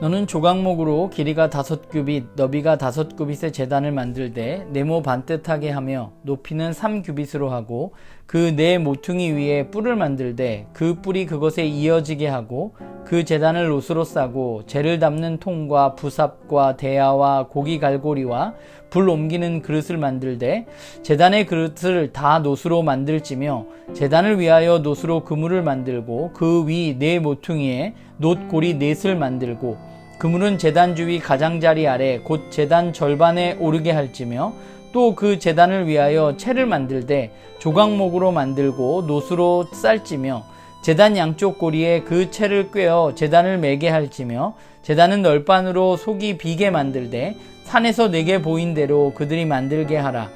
너는 조각목으로 길이가 5규빗, 너비가 5규빗의 제단을 만들되 네모 반듯하게 하며 높이는 3규빗으로 하고 그 네 모퉁이 위에 뿔을 만들되 그 뿔이 그것에 이어지게 하고 그 제단을 롯으로 싸고 재를 담는 통과 부삽과 대야와 고기 갈고리와 불 옮기는 그릇을 만들되 제단의 그릇을 다 놋으로 만들지며 제단을 위하여 놋으로 그물을 만들고 그 위 네 모퉁이에 놋고리 넷을 만들고 그물은 제단 주위 가장자리 아래 곧 제단 절반에 오르게 할지며 또 그 제단을 위하여 채를 만들되 조각목으로 만들고 놋으로 쌀지며 제단 양쪽 고리에 그 채를 꿰어 제단을 매게 할지며 제단은 널판으로 속이 비게 만들되 산에서 내게 보인 대로 그들이 만들게 하라.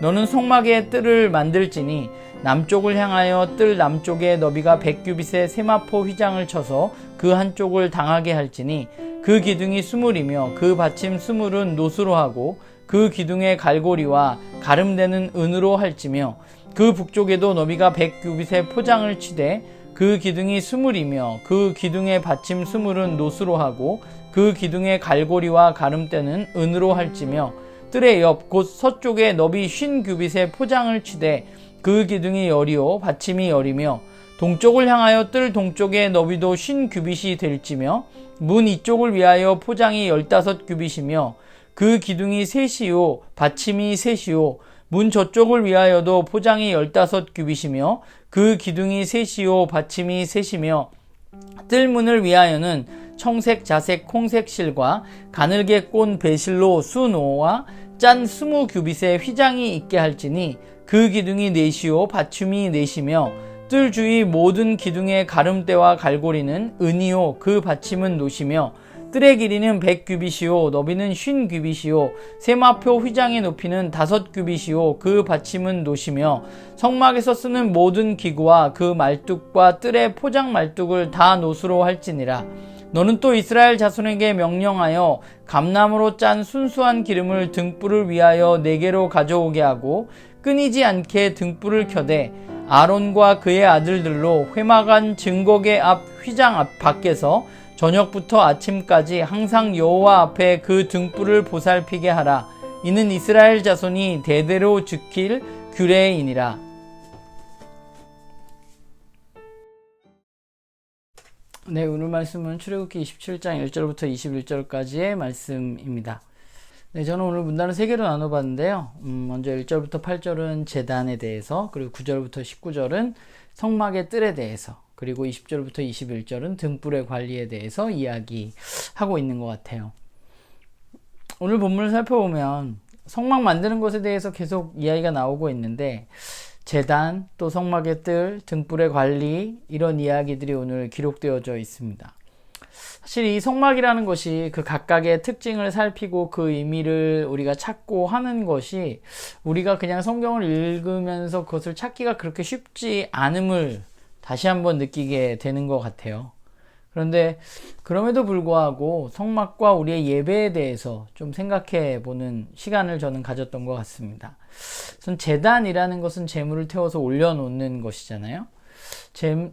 너는 성막의 뜰을 만들지니 남쪽을 향하여 뜰 남쪽에 너비가 100규빗의 세마포 휘장을 쳐서 그 한쪽을 당하게 할지니 그 기둥이 20이며 그 받침 20은 놋으로 하고 그 기둥의 갈고리와 가름되는 은으로 할지며 그 북쪽에도 너비가 100규빗의 포장을 치되 그 기둥이 20이며 그 기둥의 받침 20은 놋으로 하고 그 기둥의 갈고리와 가름대는 은으로 할지며 뜰의 옆 곧 서쪽에 너비 50규빗의 포장을 치되 그 기둥이 열이요 받침이 열이며 동쪽을 향하여 뜰 동쪽에 너비도 50규빗이 될지며 문 이쪽을 위하여 포장이 15규빗이며 그 기둥이 셋이요 받침이 셋이요 문 저쪽을 위하여도 포장이 15규빗이며 그 기둥이 셋이요 받침이 셋이며 뜰문을 위하여는 청색, 자색, 홍색 실과 가늘게 꼰 배실로 수노와 짠 20규빗의 휘장이 있게 할지니 그 기둥이 넷이요 받침이 넷이며 뜰 주위 모든 기둥의 가름대와 갈고리는 은이요 그 받침은 놋이며 뜰의 길이는 100규빗이요 너비는 50규빗이요 세마포 휘장의 높이는 5규빗이요 그 받침은 놋이며 성막에서 쓰는 모든 기구와 그 말뚝과 뜰의 포장 말뚝을 다 놋으로 할지니라. 너는 또 이스라엘 자손에게 명령하여 감나무로 짠 순수한 기름을 등불을 위하여 네개로 가져오게 하고 끊이지 않게 등불을 켜되 아론과 그의 아들들로 회막안 증거계 앞 휘장 앞 밖에서 저녁부터 아침까지 항상 여호와 앞에 그 등불을 보살피게 하라. 이는 이스라엘 자손이 대대로 지킬 규례이니라. 네, 오늘 말씀은 출애굽기 27장 1절부터 21절까지의 말씀입니다. 네, 저는 오늘 문단을 3개로 나눠봤는데요. 먼저 1절부터 8절은 제단에 대해서, 그리고 9절부터 19절은 성막의 뜰에 대해서, 그리고 20절부터 21절은 등불의 관리에 대해서 이야기하고 있는 것 같아요. 오늘 본문을 살펴보면 성막 만드는 것에 대해서 계속 이야기가 나오고 있는데 제단, 또 성막의 뜰, 등불의 관리 이런 이야기들이 오늘 기록되어져 있습니다. 사실 이 성막이라는 것이 그 각각의 특징을 살피고 그 의미를 우리가 찾고 하는 것이 우리가 그냥 성경을 읽으면서 그것을 찾기가 그렇게 쉽지 않음을 다시 한번 느끼게 되는 것 같아요. 그런데 그럼에도 불구하고 성막과 우리의 예배에 대해서 좀 생각해 보는 시간을 저는 가졌던 것 같습니다. 제단이라는 것은 제물을 태워서 올려놓는 것이잖아요.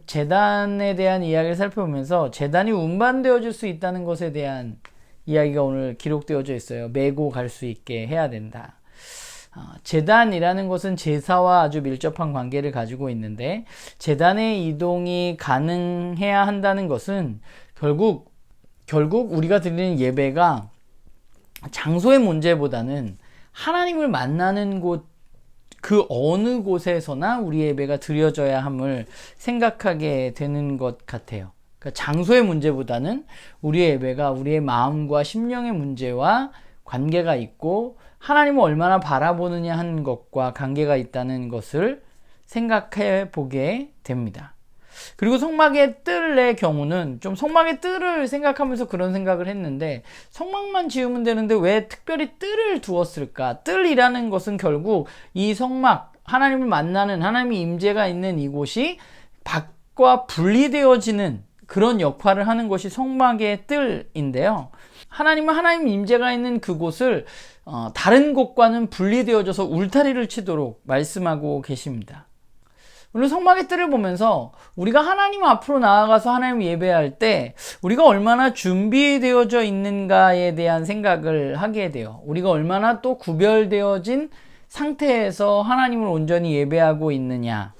제단에 대한 이야기를 살펴보면서 제단이 운반되어질 수 있다는 것에 대한 이야기가 오늘 기록되어져 있어요. 메고 갈 수 있게 해야 된다. 제단이라는 것은 제사와 아주 밀접한 관계를 가지고 있는데 제단의 이동이 가능해야 한다는 것은 결국 우리가 드리는 예배가 장소의 문제보다는 하나님을 만나는 곳 그 어느 곳에서나 우리 예배가 드려져야 함을 생각하게 되는 것 같아요. 그러니까 장소의 문제보다는 우리의 예배가 우리의 마음과 심령의 문제와 관계가 있고 하나님을 얼마나 바라보느냐 하는 것과 관계가 있다는 것을 생각해 보게 됩니다. 그리고 성막의 뜰의 경우는 좀 성막의 뜰을 생각하면서 그런 생각을 했는데 성막만 지으면 되는데 왜 특별히 뜰을 두었을까? 뜰이라는 것은 결국 이 성막, 하나님을 만나는 하나님의 임재가 있는 이곳이 밖과 분리되어지는 그런 역할을 하는 것이 성막의 뜰인데요. 하나님은 하나님 임재가 있는 그곳을 다른 곳과는 분리되어져서 울타리를 치도록 말씀하고 계십니다. 오늘 성막의 뜰을 보면서 우리가 하나님 앞으로 나아가서 하나님 예배할 때 우리가 얼마나 준비되어져 있는가에 대한 생각을 하게 돼요. 우리가 얼마나 또 구별되어진 상태에서 하나님을 온전히 예배하고 있느냐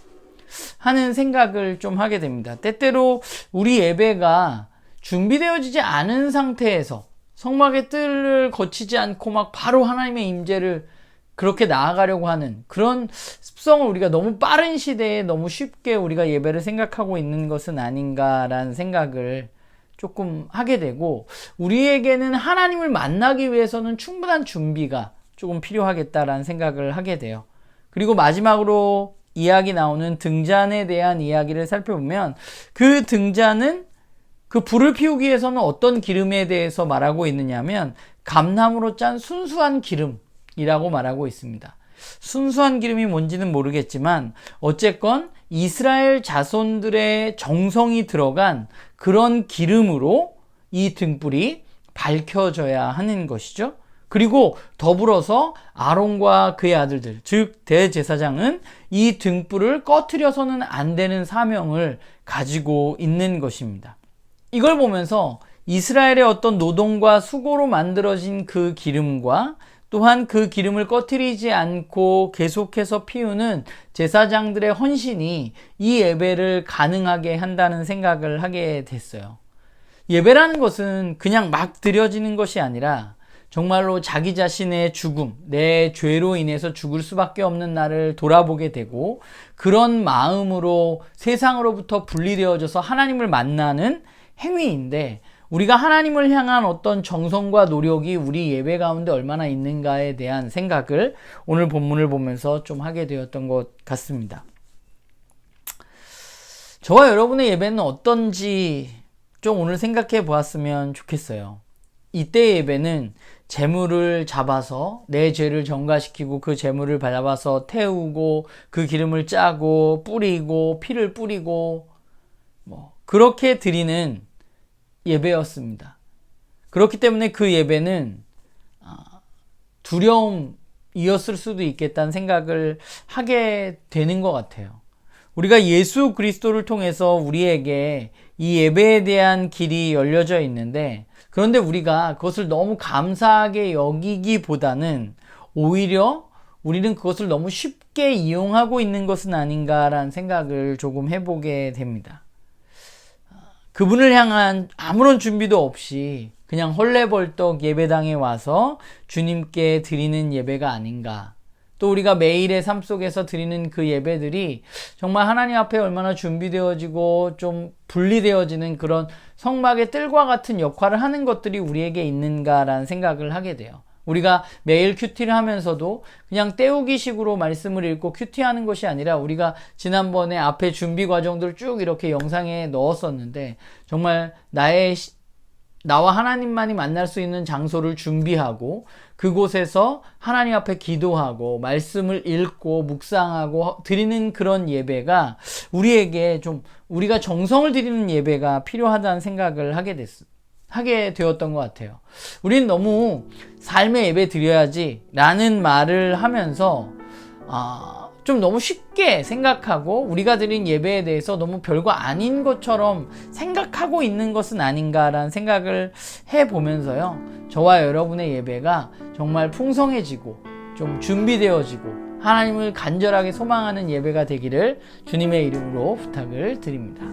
하는 생각을 좀 하게 됩니다. 때때로 우리 예배가 준비되어지지 않은 상태에서 성막의 뜰을 거치지 않고 막 바로 하나님의 임재를 그렇게 나아가려고 하는 그런 습성을 우리가 너무 빠른 시대에 너무 쉽게 우리가 예배를 생각하고 있는 것은 아닌가라는 생각을 조금 하게 되고, 우리에게는 하나님을 만나기 위해서는 충분한 준비가 조금 필요하겠다라는 생각을 하게 돼요. 그리고 마지막으로 이야기 나오는 등잔에 대한 이야기를 살펴보면, 그 등잔은 그 불을 피우기 위해서는 어떤 기름에 대해서 말하고 있느냐면 감나무로 짠 순수한 기름이라고 말하고 있습니다. 순수한 기름이 뭔지는 모르겠지만 어쨌건 이스라엘 자손들의 정성이 들어간 그런 기름으로 이 등불이 밝혀져야 하는 것이죠. 그리고 더불어서 아론과 그의 아들들, 즉 대제사장은 이 등불을 꺼트려서는 안 되는 사명을 가지고 있는 것입니다. 이걸 보면서 이스라엘의 어떤 노동과 수고로 만들어진 그 기름과 또한 그 기름을 꺼트리지 않고 계속해서 피우는 제사장들의 헌신이 이 예배를 가능하게 한다는 생각을 하게 됐어요. 예배라는 것은 그냥 막 드려지는 것이 아니라 정말로 자기 자신의 죽음, 내 죄로 인해서 죽을 수밖에 없는 나를 돌아보게 되고, 그런 마음으로 세상으로부터 분리되어져서 하나님을 만나는 행위인데, 우리가 하나님을 향한 어떤 정성과 노력이 우리 예배 가운데 얼마나 있는가에 대한 생각을 오늘 본문을 보면서 좀 하게 되었던 것 같습니다. 저와 여러분의 예배는 어떤지 좀 오늘 생각해 보았으면 좋겠어요. 이때의 예배는 제물을 잡아서 내 죄를 전가시키고 그 제물을 잡아서 태우고 그 기름을 짜고 뿌리고 피를 뿌리고 그렇게 드리는 예배였습니다. 그렇기 때문에 그 예배는 두려움이었을 수도 있겠다는 생각을 하게 되는 것 같아요. 우리가 예수 그리스도를 통해서 우리에게 이 예배에 대한 길이 열려져 있는데, 그런데 우리가 그것을 너무 감사하게 여기기보다는 오히려 우리는 그것을 너무 쉽게 이용하고 있는 것은 아닌가라는 생각을 조금 해보게 됩니다. 그분을 향한 아무런 준비도 없이 그냥 헐레벌떡 예배당에 와서 주님께 드리는 예배가 아닌가. 또 우리가 매일의 삶 속에서 드리는 그 예배들이 정말 하나님 앞에 얼마나 준비되어지고 좀 분리되어지는 그런 성막의 뜰과 같은 역할을 하는 것들이 우리에게 있는가라는 생각을 하게 돼요. 우리가 매일 큐티를 하면서도 그냥 때우기식으로 말씀을 읽고 큐티하는 것이 아니라, 우리가 지난번에 앞에 준비 과정들을 쭉 이렇게 영상에 넣었었는데, 정말 나와 하나님만이 만날 수 있는 장소를 준비하고 그곳에서 하나님 앞에 기도하고 말씀을 읽고 묵상하고 드리는 그런 예배가 우리에게 좀, 우리가 정성을 들이는 예배가 필요하다는 생각을 하게 되었던 것 같아요. 우리는 너무 삶의 예배 드려야지 라는 말을 하면서 좀 너무 쉽게 생각하고 우리가 드린 예배에 대해서 너무 별거 아닌 것처럼 생각하고 있는 것은 아닌가라는 생각을 해보면서요, 저와 여러분의 예배가 정말 풍성해지고 좀 준비되어지고 하나님을 간절하게 소망하는 예배가 되기를 주님의 이름으로 부탁을 드립니다.